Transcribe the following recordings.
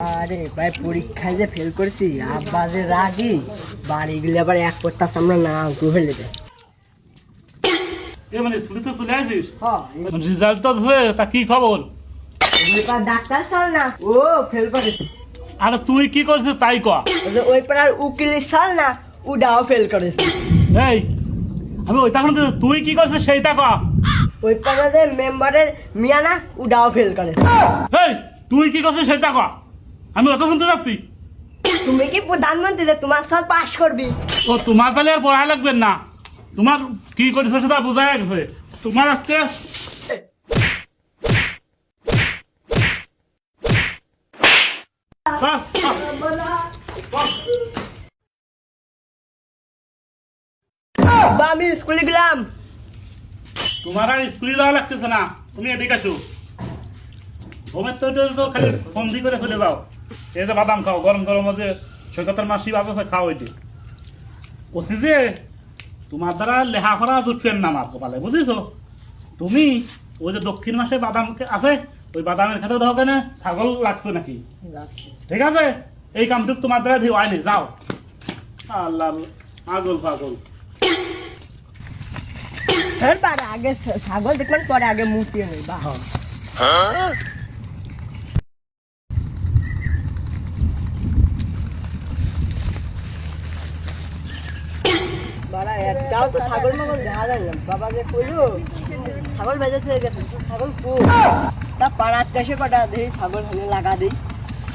আরে ভাই পরীক্ষায় যে ফেল করেছি আব্বা যে রাগি বাড়ি গেলে আবার এক করতে আমরা না ফেলে দেয়। মানে স্কুলে চলে আসিস? হ্যাঁ রেজাল্ট তো আছে, তা কি খবর? ডাক্তার সাল না ও ফেল করেছে। আরে তুই কি করছিস তাই ক। ওই পাড়ার উকিল সাল না ওটাও ফেল করেছে। এই আমি ওইটা শুনতে, তুই কি করছিস সেইটা ক। ওই পাড়ার যে মেম্বারের মিয়া না ওটাও ফেল করেছে। এই তুই কি করছিস সেইটা ক, আমি অত শুনতে যাচ্ছি। তুমি কি প্রধানমন্ত্রী যে তোমার সাল পাস করবি? ও তোমার তাহলে আর পড়াই লাগবে না, তোমার কি করেছে সেটা বোঝা গেছে। তোমার আজকে আমি স্কুলে গেলাম। তোমার আর স্কুলে যাওয়া লাগতেছে না, তুমি এদিকে আসো। ঘুমের তো খালি বন্দি করে চলে যাও। এই যে বাদাম খাও, গরম গরম আছে, সৈকতের মাসি বাজাছে, খাও এটি। বলছি যে তোমার দ্বারা লেখাপড়া জুটবেন না আমার কপালে, বুঝিছো? তুমি ওই যে দক্ষিণ মাসে বাদাম আছে, ওই বাদামের খেতে দাও কেন, ছাগল লাগছে নাকি? ঠিক আছে, এই কামটুক তোমার দ্বারা দিয়ে হয়নি, যাও। আল্লাহ পাগল পাগল। আগে ছাগল দেখবেন পরে আগে মুতিয়ে নেই বা একটাও তো ছাগল মাগল দেখা যায় না। বাবা যে কইলো ছাগল বেজেছে গেছে, ছাগল খুব তা পাড়ার দেশে পাঠা দিই ছাগল হলে লাগা দিই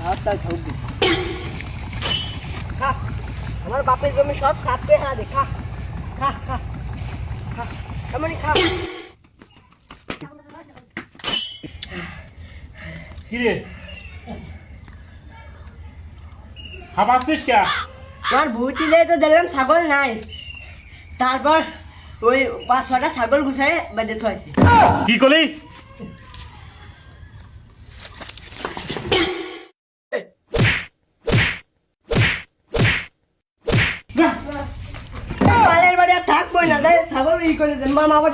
আর তা ঝুঁকবি। খা, আমার বাপের জমি সব খাপে হা দে, খা খা খা খা এমনই খা। কিরে হাবাসিস কে? তোমার ভূতি দিয়ে তো দেখলাম ছাগল নাই, তারপর ওই 5-6টা ছাগল গুছাই বেঁধে থয়েছে। কি করলি? পালের বাড়ি আর থাকবোই না, তাই ছাগল ই করে দেন মামা আবার